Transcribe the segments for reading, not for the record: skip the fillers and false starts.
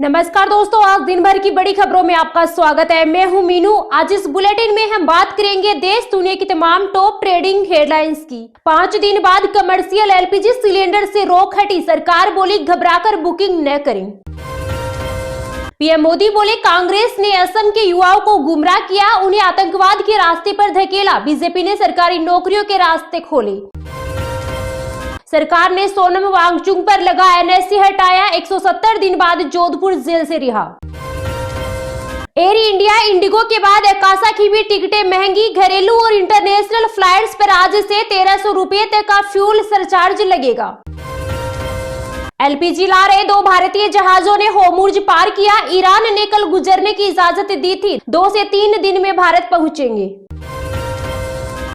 नमस्कार दोस्तों, आज दिन भर की बड़ी खबरों में आपका स्वागत है। मैं हूं मीनू। आज इस बुलेटिन में हम बात करेंगे देश दुनिया की तमाम टॉप ट्रेडिंग हेडलाइंस की। 5 दिन बाद कमर्शियल एलपीजी सिलेंडर से रोक हटी, सरकार बोली घबराकर बुकिंग न करें। पीएम मोदी बोले कांग्रेस ने असम के युवाओं को गुमराह किया, उन्हें आतंकवाद के रास्ते पर धकेला, बीजेपी ने सरकारी नौकरियों के रास्ते खोले। सरकार ने सोनम वांगचुक पर लगा एनएससी हटाया, 170 दिन बाद जोधपुर जेल से रिहा। एयर इंडिया इंडिगो के बाद अकाशा की भी टिकटें महंगी, घरेलू और इंटरनेशनल फ्लाइट्स पर आज से 1300 रुपए तक का फ्यूल सरचार्ज लगेगा। एलपीजी ला रहे 2 भारतीय जहाजों ने होर्मुज पार किया, ईरान ने कल गुजरने की इजाजत दी थी, 2 से 3 दिन में भारत पहुंचेंगे।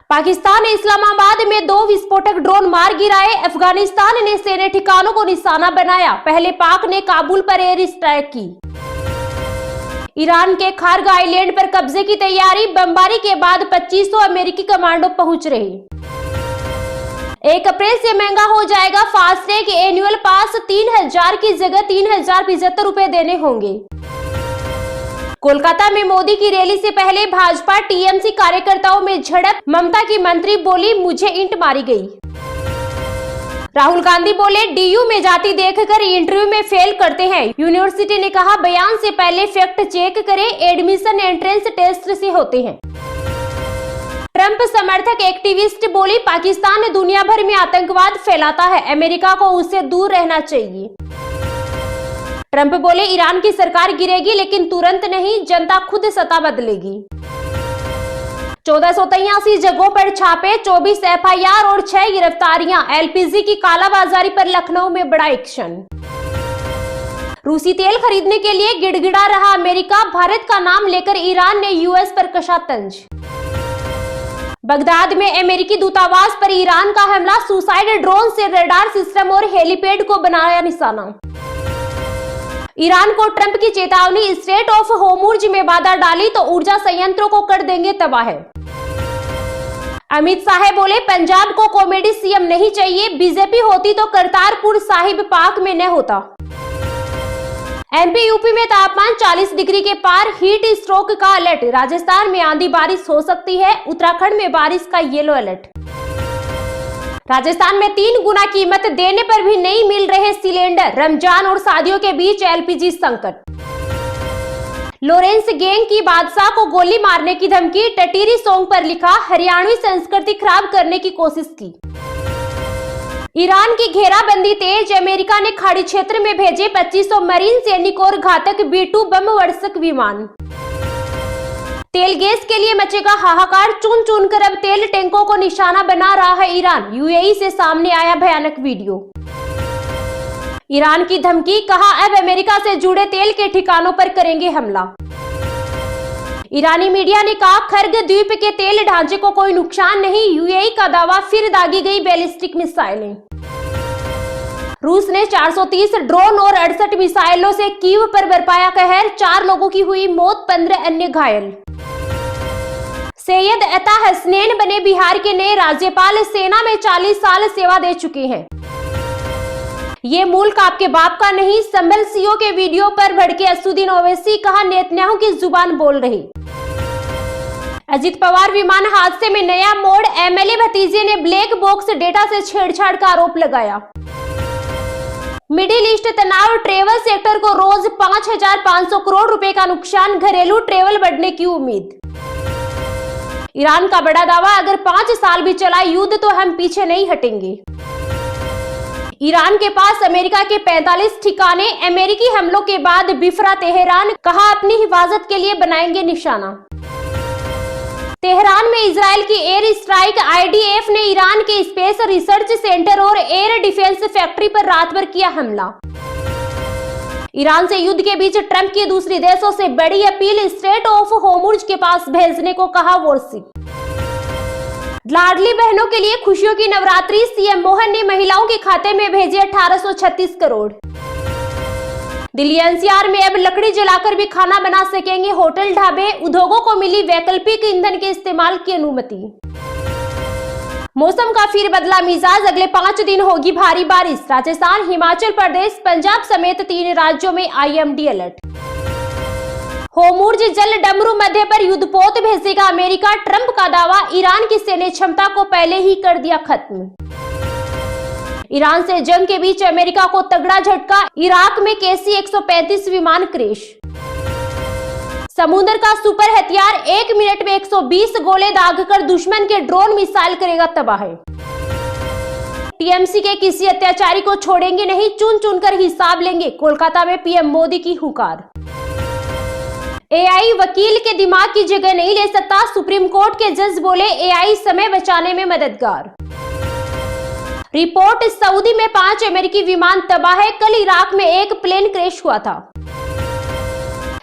पाकिस्तान ने इस्लामाबाद में 2 विस्फोटक ड्रोन मार गिराए, अफगानिस्तान ने सेना ठिकानों को निशाना बनाया, पहले पाक ने काबुल पर एयर स्ट्राइक की। ईरान के खार्ग आइलैंड पर कब्जे की तैयारी, बमबारी के बाद 2500 अमेरिकी कमांडो पहुंच रहे। 1 अप्रैल से महंगा हो जाएगा फास्टैग, एनुअल पास 3000 की जगह 3075 रुपए देने होंगे। कोलकाता में मोदी की रैली से पहले भाजपा टीएमसी कार्यकर्ताओं में झड़प, ममता की मंत्री बोली मुझे ईंट मारी गई। राहुल गांधी बोले डीयू में जाति देखकर इंटरव्यू में फेल करते हैं, यूनिवर्सिटी ने कहा बयान से पहले फैक्ट चेक करें, एडमिशन एंट्रेंस टेस्ट से होते हैं। ट्रंप समर्थक एक्टिविस्ट बोली पाकिस्तान दुनिया भर में आतंकवाद फैलाता है, अमेरिका को उससे दूर रहना चाहिए। ट्रंप बोले ईरान की सरकार गिरेगी लेकिन तुरंत नहीं, जनता खुद सत्ता बदलेगी। 1483 जगहों पर छापे, 24 एफआईआर और 6 गिरफ्तारियां, एलपीजी की कालाबाजारी पर लखनऊ में बड़ा एक्शन। रूसी तेल खरीदने के लिए गिड़गिड़ा रहा अमेरिका, भारत का नाम लेकर ईरान ने यूएस पर कसा तंज। बगदाद में अमेरिकी दूतावास पर ईरान का हमला, सुसाइड ड्रोन से रडार सिस्टम और हेलीपैड को बनाया निशाना। ईरान को ट्रंप की चेतावनी, स्ट्रेट ऑफ होर्मुज में बाधा डाली तो ऊर्जा संयंत्रों को कर देंगे तबाह। अमित शाह बोले पंजाब को कॉमेडी सीएम नहीं चाहिए, बीजेपी होती तो करतारपुर साहिब पाक में न होता। एमपी यूपी में तापमान 40 डिग्री के पार, हीट स्ट्रोक का अलर्ट, राजस्थान में आंधी बारिश हो सकती है, उत्तराखंड में बारिश का येलो अलर्ट। राजस्थान में 3 गुना कीमत देने पर भी नहीं मिल रहे सिलेंडर, रमजान और शादियों के बीच एलपीजी संकट। लॉरेंस गैंग की बादशाह को गोली मारने की धमकी, टटीरी सॉन्ग पर लिखा हरियाणवी संस्कृति खराब करने की कोशिश की। ईरान की घेराबंदी तेज, अमेरिका ने खाड़ी क्षेत्र में भेजे 2500 मरीन सैनिक और घातक B-2 बम वर्षक विमान। तेल गैस के लिए मचेगा हाहाकार, चुन चुन कर अब तेल टैंकों को निशाना बना रहा है ईरान, यूएई से सामने आया भयानक वीडियो। ईरान की धमकी, कहा अब अमेरिका से जुड़े तेल के ठिकानों पर करेंगे हमला। ईरानी मीडिया ने कहा खर्ग द्वीप के तेल ढांचे को कोई नुकसान नहीं, यूएई का दावा, फिर दागी गई बैलिस्टिक मिसाइलें। रूस ने 430 ड्रोन और 68 मिसाइलों से कीव पर बरपाया कहर, 4 लोगों की हुई मौत, 15 अन्य घायल। सैयद अता हसनैन बने बिहार के नए राज्यपाल, सेना में 40 साल सेवा दे चुके हैं। ये मुल्क आपके बाप का नहीं, संभल सीओ के वीडियो पर भड़के असदुद्दीन ओवैसी, कहा नेतन्याहू की जुबान बोल रही। अजित पवार विमान हादसे में नया मोड़, एमएलए भतीजे ने ब्लैक बॉक्स डेटा से छेड़छाड़ का आरोप लगाया। मिडिल ईस्ट तनाव, ट्रेवल सेक्टर को रोज 5500 करोड़ रुपए का नुकसान, घरेलू ट्रेवल बढ़ने की उम्मीद। ईरान का बड़ा दावा, अगर 5 साल भी चला युद्ध तो हम पीछे नहीं हटेंगे। ईरान के पास अमेरिका के 45 ठिकाने, अमेरिकी हमलों के बाद बिफरा तेहरान, कहा अपनी हिफाजत के लिए बनाएंगे निशाना। तेहरान में इजराइल की एयर स्ट्राइक, आईडीएफ ने ईरान के स्पेस रिसर्च सेंटर और एयर डिफेंस फैक्ट्री पर रात भर किया हमला। ईरान से युद्ध के बीच ट्रंप की दूसरी देशों से बड़ी अपील, स्ट्रेट ऑफ होर्मुज के पास भेजने को कहा वॉरशिप। लाडली बहनों के लिए खुशियों की नवरात्रि, सीएम मोहन ने महिलाओं के खाते में भेजे 1836 करोड़। दिल्ली एनसीआर में अब लकड़ी जलाकर भी खाना बना सकेंगे होटल ढाबे, उद्योगों को मिली वैकल्पिक ईंधन के इस्तेमाल की अनुमति। मौसम का फिर बदला मिजाज, अगले 5 दिन होगी भारी बारिश। राजस्थान, हिमाचल प्रदेश, पंजाब समेत 3 राज्यों में IMD अलर्ट। होर्मुज़ जल डमरू मध्य पर युद्धपोत भेजेगा अमेरिका, ट्रंप का दावा। ईरान की सैन्य क्षमता को पहले ही कर दिया खत्म। ईरान से जंग के बीच अमेरिका को तगड़ा झटका, इराक में KC-135 विमान क्रैश। समुद्र का सुपर हथियार 1 मिनट में 120 गोले दागकर दुश्मन के ड्रोन मिसाइल करेगा तबाह। TMC के किसी अत्याचारी को छोड़ेंगे नहीं, चुन चुनकर हिसाब लेंगे, कोलकाता में PM मोदी की हुंकार। AI वकील के दिमाग की जगह नहीं ले सकता, सुप्रीम कोर्ट के जज बोले AI समय बचाने में मददगार। रिपोर्ट, सऊदी में 5 अमेरिकी विमान तबाह है, कल इराक में एक प्लेन क्रैश हुआ था।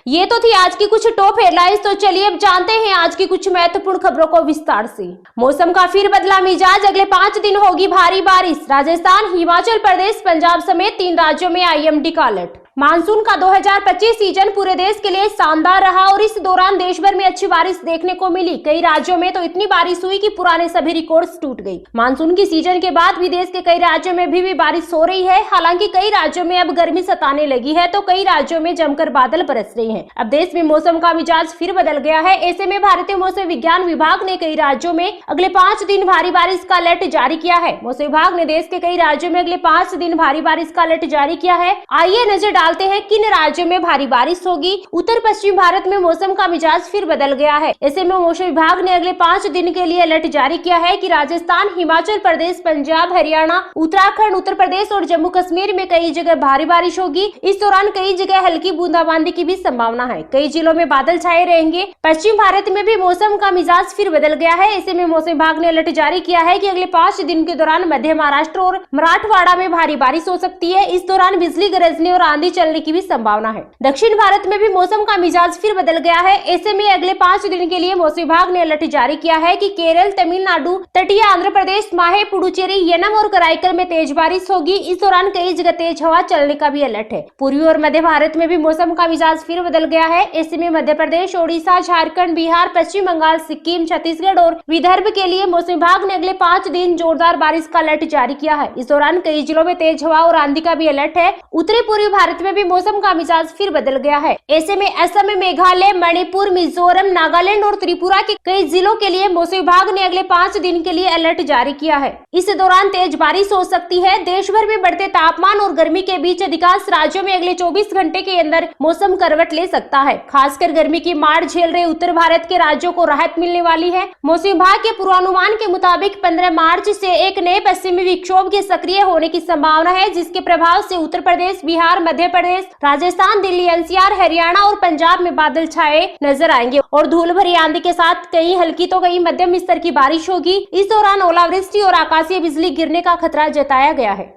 ये तो थी आज की कुछ टॉप हेडलाइंस। तो चलिए अब जानते हैं आज की कुछ महत्वपूर्ण खबरों को विस्तार से। मौसम का फिर बदला मिजाज, अगले 5 दिन होगी भारी बारिश। राजस्थान, हिमाचल प्रदेश, पंजाब समेत 3 राज्यों में IMD का अलर्ट। मानसून का 2025 सीजन पूरे देश के लिए शानदार रहा और इस दौरान देश भर में अच्छी बारिश देखने को मिली। कई राज्यों में तो इतनी बारिश हुई कि पुराने सभी रिकॉर्ड्स टूट गई। मानसून की सीजन के बाद भी देश के कई राज्यों में भी बारिश हो रही है। हालांकि कई राज्यों में अब गर्मी सताने लगी है तो कई राज्यों में जमकर बादल बरस रहे हैं। अब देश में मौसम का मिजाज फिर बदल गया है। ऐसे में भारतीय मौसम विज्ञान विभाग ने कई राज्यों में अगले 5 दिन भारी बारिश का अलर्ट जारी किया है। मौसम विभाग ने देश के कई राज्यों में अगले 5 दिन भारी बारिश का अलर्ट जारी किया है। आइए नजर डालते हैं किन राज्यों में भारी बारिश होगी। उत्तर पश्चिम भारत में मौसम का मिजाज फिर बदल गया है। ऐसे में मौसम विभाग ने अगले 5 दिन के लिए अलर्ट जारी किया है कि राजस्थान, हिमाचल प्रदेश, पंजाब, हरियाणा, उत्तराखंड, उत्तर प्रदेश और जम्मू कश्मीर में कई जगह भारी बारिश होगी। इस दौरान कई जगह हल्की बूंदाबांदी की भी संभावना है। कई जिलों में बादल छाए रहेंगे। पश्चिम भारत में भी मौसम का मिजाज फिर बदल गया है। ऐसे में मौसम विभाग ने अलर्ट जारी किया है कि अगले 5 दिन के दौरान मध्य महाराष्ट्र और मराठवाड़ा में भारी बारिश हो सकती है। इस दौरान बिजली गरजने और आंधी चलने की भी संभावना है। दक्षिण भारत में भी मौसम का मिजाज फिर बदल गया है। ऐसे में अगले 5 दिन के लिए मौसम विभाग ने अलर्ट जारी किया है कि केरल, तमिलनाडु, तटीय आंध्र प्रदेश, माहे, पुडुचेरी, यनम और कराईकल में तेज बारिश होगी। इस दौरान कई जगह तेज हवा चलने का भी अलर्ट है। पूर्वी और मध्य भारत में भी मौसम का मिजाज फिर बदल गया है। ऐसे में मध्य प्रदेश, ओडिशा, झारखंड, बिहार, पश्चिम बंगाल, सिक्किम, छत्तीसगढ़ और विदर्भ के लिए मौसम विभाग ने अगले 5 दिन जोरदार बारिश का अलर्ट जारी किया है। इस दौरान कई जिलों में तेज हवा और आंधी का भी अलर्ट है। उत्तरी पूर्वी भारत में भी मौसम का मिजाज फिर बदल गया है। ऐसे में असम, मेघालय, मणिपुर, मिजोरम, नागालैंड और त्रिपुरा के कई जिलों के लिए मौसम विभाग ने अगले 5 दिन के लिए अलर्ट जारी किया है। इस दौरान तेज बारिश हो सकती है। देश भर में बढ़ते तापमान और गर्मी के बीच अधिकांश राज्यों में अगले 24 घंटे के अंदर मौसम करवट ले सकता है। खासकर गर्मी की मार झेल रहे उत्तर भारत के राज्यों को राहत मिलने वाली है। मौसम विभाग के पूर्वानुमान के मुताबिक 15 मार्च से एक नए पश्चिमी विक्षोभ के सक्रिय होने की संभावना है, जिसके प्रभाव से उत्तर प्रदेश, बिहार, मध्य प्रदेश, राजस्थान, दिल्ली, NCR, हरियाणा और पंजाब में बादल छाए नजर आएंगे और धूल भरी आंधी के साथ कहीं हल्की तो कहीं मध्यम स्तर की बारिश होगी। इस दौरान ओलावृष्टि और आकाशीय बिजली गिरने का खतरा जताया गया है।